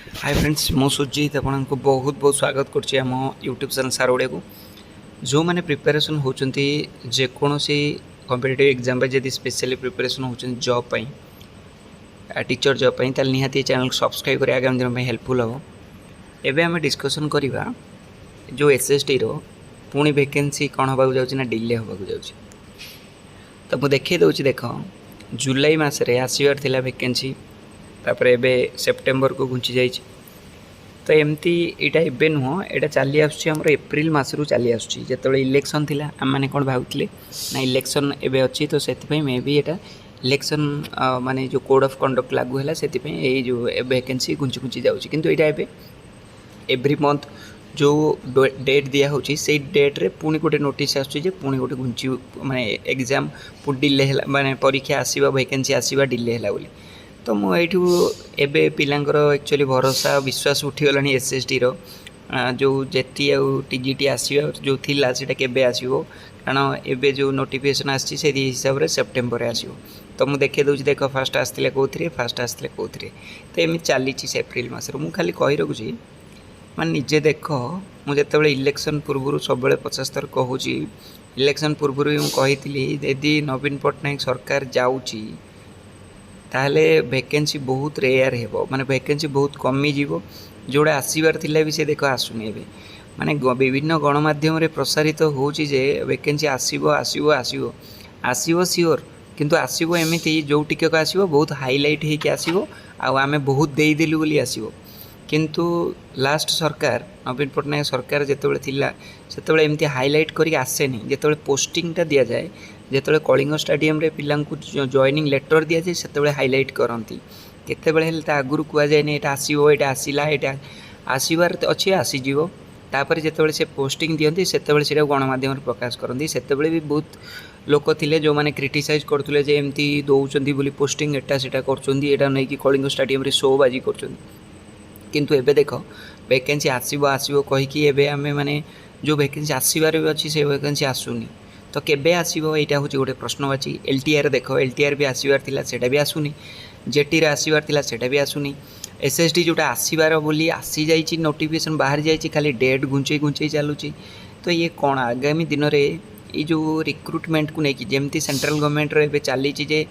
Hi friends मु सुजीत आपको बहुत बहुत स्वागत करछि आम यूट्यूब चैनल सार ओडिया को जो मैंने प्रिपरेशन होचंती जेकोसी कॉम्पिटिटिव एग्जाम रे जदी स्पेशली प्रिपरेशन होचंती जॉब पई टीचर जॉब पई ताल निहाती चैनल को सब्सक्राइब करी आगामी दिन में हेल्पफुल हो। एबे हमें डिस्कशन करबा जो एसएसटी रो पुणी वैकेंसी कौन होबाक जाउछि ना डिले होबाक जाउछि। तो मु देखै दउछि देखो जुलाई मास रे आसीबार थिला वैकेंसी तापर एबे सेप्टेम्बर को घुंची जाइए। तो एमती यहाँ एवं नुह यहाँ चली आमर एप्रिल मसरू चली आसो इलेक्शन थिला आम मैंने कौन भावुले ना इलेक्शन एवं अच्छी तो से मे भी यहाँ इलेक्शन माने जो कोड ऑफ कंडक्ट लागू है से जो वैकेंसी घुंची घुंची जाऊँगी किंतु यहाँ एवं एव्री मंथ जो डेट दिया होची से डेट रे पुणी गोटे नोटिस आसुची पुणी गोटे घुंची माने एग्जाम डिले माने परीक्षा आसीबा वैकेंसी आसीबा डिले हैला बोली। तो मुझे एबे पिलांकर एक्चुअली भरोसा विश्वास उठीगला एसएसटी रो जो जेटी टीजीटी आसवा जो थिला सेटा केबे आसीबो कारण एबे जो नोटिफिकेशन आसी से हिसाब से सेप्टेम्बर आसीबो। तो मुझे देखे दूसरी देख फास्ट आसते कौन फास्ट आसते कौन तो एम चली से एप्रिल मस मुझे खाली कही रखुची मान निजे देख मुझे इलेक्शन पूर्व सब 50 थर कहूँ इलेक्शन पूर्व भी मुझे यदि नवीन पट्टनायक सरकार जाऊँगी ताहले वैकेंसी बहुत रेयर हेबो माने वैकेंसी बहुत कमी जीवो जोड़ा आसीबार थिला भी से देखो आसुनी एबे माने विभिन्न गणमाध्यम रे प्रसारित होउची जे वैकेंसी आसीबो आसीबो आसीबो आसीबो सियोर किंतु आसीबो एमिति जो टिके को आसीबो बहुत हाईलाइट हे कि आसीबो आ आमे बहुत देई देलु बोली आसीबो किंतु लास्ट सरकार नवीन पट्टनायक सरकार जेतेबेले थिला सेतेबेले एमिति हाईलाइट करी आसेनी जेतेबेले पोस्टिंगटा दिया जाए जेतेबेले कलिंग स्टाडियम रे पिलांकु जॉइनिंग लेटर दिया जाए सेतेबेले हाईलाइट करंती केतेबेले हेले ता आगुरु कुआ जाए नै एटा आसीबो एटा आसीला एटा आसीबार अछि आसी जीवो तापर जेतेबेले से पोस्टिंग दियंती सेतेबेले सेटा गणमाध्यम रे प्रकाश करंती सेतेबेले भी बहुत लोक थिले जो माने क्रिटिसाइज करथुले जे एमती दउचंती बोली पोस्टिंग एटा सेटा करचंती एटा नै कि कलिंग स्टाडियम रे शो बाजी करचंती किंतु एबे देखो वैकेंसी आसीबो आसीबो कहि कि एबे हमें माने जो वैकेंसी आसीबार भी अछि से वैकेंसी आसुनी तो केबे आसीबो एटा होची गोटे प्रश्नवाची। एलटीआर देखो एलटीआर भी आसीबार थिला सेटा भी आसुनी जेटी रे आसीबार थिला सेटा भी आसुनी एसएसटी जोटा आसीबार बोली आसी जाइची नोटिफिकेशन बाहर जाइची खाली डेट घुंचई घुंचई चालुची। तो ये कौन आगामी दिन रे ये जो रिक्रुटमेंट को लेकिन जमती सेंट्रल गवर्नमेंट रे एबे चली जे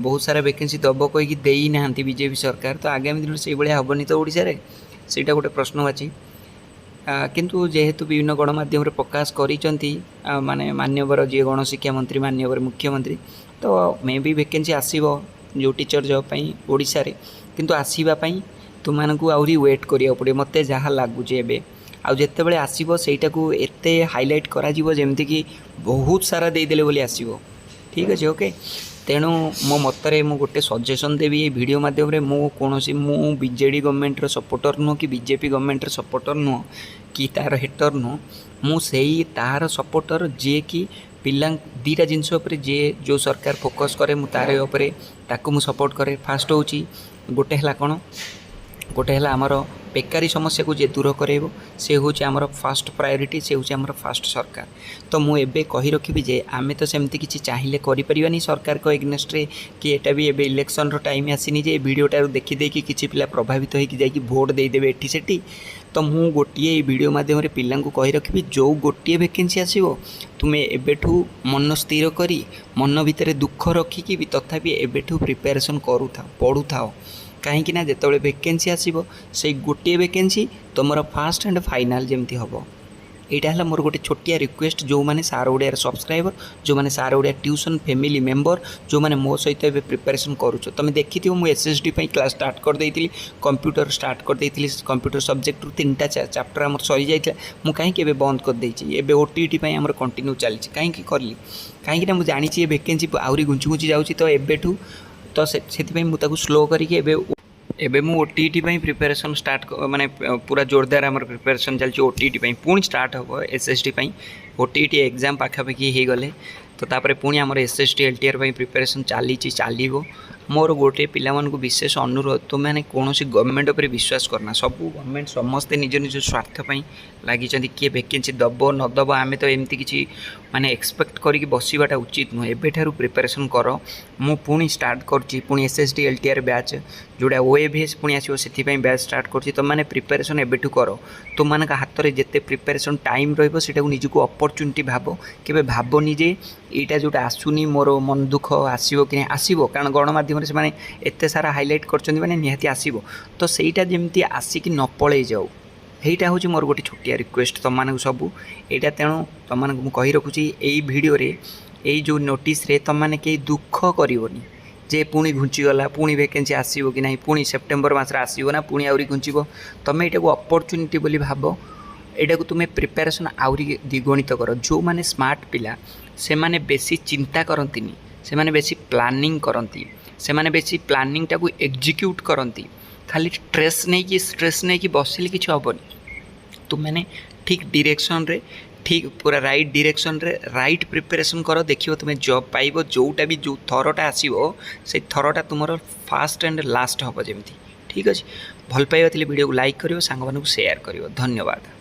बहुत सारा वैकेंसी दब कहीकि देई नाहंती बीजेपी सरकार तो आगामी दिन से भाया हेनी तो ओडिशा रे सेटा गोटे प्रश्नवाची। किंतु जेहेतु विभिन्न गणमाध्यम प्रकाश करिसंती माने मान्यवर जी गणशिक्षा मंत्री मान्यवर मुख्यमंत्री तो मे भी वैकेंसी आसीबो जो टीचर जॉब पई ओडिशा रे किंतु आसीबा पई तुमानकु आउरी वेट करिया पड़े मते जहाँ लागुचे एबे आ जेतेबेले आसीबो सेटा को एते हाईलाइट करा जीवो जेमति कि बहुत सारा दे देले बोली आसीबो ठीक अछि ओके। तेणु मो मतरे मु गोटे सजेसन देवी ये वीडियो माध्यम रे मु कोनोसी मु बीजेडी गवर्नमेंट रो सपोर्टर नु कि बीजेपी गवर्नमेंट रो सपोर्टर नु कि तार हेटर नु मु सेही तार सपोर्टर जे कि पिला दीटा जिनस उपरे जे जो सरकार फोकस करे मु तारे उपरे ताकू मु सपोर्ट करे। फास्ट होची गोटे हला कोन गोटे हला हमर बेकारी समस्या को जे दूर करेबो से होची हमर फास्ट प्रायोरिटी से होची हमर फास्ट सरकार। तो मु एबे कहि रखिबी जे आमे तो सेमती किछि चाहिले करि परिबानी सरकार को एग्नेस्ट रे कि एटा भी एबे इलेक्शन रो टाइम आसीनी जे वीडियोटा देखि देखि किछि पिला प्रभावित होई कि जाई कि वोट देई देबे एठी सेठी। तो मु गोटिए वीडियो माध्यम रे पिलांकु कहि रखिबी जो गोटिए वैकेंसी आसीबो तुमे एबेठू मन स्थिर करी मन भितरे दुख रखी कि तथापि एबेठू प्रिपरेशन करू था पढु थाओ कहीं ना जिते वैकेंसी आसो से गोटे वैकेंसी तुम फास्ट एंड फाइनाल जमती हम यहाँ है मोर गोटे छोटिया रिक्वेस्ट जो मैंने सार ओडिया सब्सक्राइबर जो मैंने सार ओडिया ट्यूशन फैमिली मेंबर जो मैंने मो सहित ए प्रिपरेशन करुच तुम देखी मुझे एसएसडी क्लास स्टार्ट कर देती कंप्यूटर स्टार्ट कर देती कंप्यूटर सब्जेक्ट रू 3टा चैप्टर आम सरी जाता मुझे कहीं बंद कर देती ओटीटी आम कंटिन्यू चली कहीं कली कहीं मुझे जानी वैकेंसी आहरी घुंची घुंची जाऊँगी तो एबेठू तो से स्लो करके एबे मु ओटीटी प्रिपरेशन स्टार्ट माने पूरा जोरदार आमर प्रिपरेशन चलछि ओटीटी पुणी स्टार्ट हम एसएसटी ओटीटी एग्जाम पाखापाखि हो गले तो तापर पुणी आमर एसएसटी एलटीआर प्रिपरेशन चली चलो मोर गोटे पिला विशेष अनुरोध तुम मैंने कौन गवर्नमेंट उपर विश्वास करना सब गवर्नमेंट समस्ते निज निज स्वार्थपाई लगी किए वैकेंसी दब नदब आम तो एमती किसी माने एक्सपेक्ट करके बसवाटा उचित नुह एबेठारु प्रिपरेशन कर मु पुणी स्टार्ट करुँची पुणी एसएसटी एलटीआर बैच जोड़ा ओएभीएस पुणी आसो से बैच स्टार्ट करुँची तुम मैंने प्रिपरेशन एबेठू कर तुम मान हाथ में जिते प्रिपरेशन टाइम रहा निजको अपॉर्चुनिटी भाव केबे भावनी जे यहाँ जोटा आसुनी मोर मन दुख आसो कि आसो कारण गणमाध्यम से माने एते सारा हाईलाइट कर निहाती आसो तो सहीटा जमी आसिक न पलि जाऊ यहीटा हूँ मोर गोटे छोटिया रिक्वेस्ट तुम मानक सबू यहाँ तेणु तुम मानक मुझे कही रखुची यही भिडियो यही जो नोटिस रे तुम मैंने कहीं दुख करनी जे पुणी घुंचीगला पुणी वैकेंसी आसो कि ना पुणी सेप्टेम्बर मस आसो ना पुणी आहरी घुंचब तुम यहाँ को अपॉर्चुनिटी बोली भाव यहाँ को तुम्हें प्रिपरेशन आहरी द्विगुणित कर जो मैंने स्मार्ट पिला से माने बेसी चिंता करती से माने बेसी प्लानिंग करती से माने बेसी प्लानिंग टाको एग्जीक्यूट करती खाली स्ट्रेस नहीं कि बसिले किसी हेनी तुम मैंने ठीक डायरेक्शन रे ठीक पूरा राइट डायरेक्शन रे राइट प्रिपरेशन कर देखियो तुम्हें जॉब पाइबो जोटा भी जो थरटा आसीबो से थरटा तुमर फास्ट एंड लास्ट हम जमी ठीक अच्छे भल पाइबा वीडियो को लाइक करियो सांग मानू शेयर करियो धन्यवाद।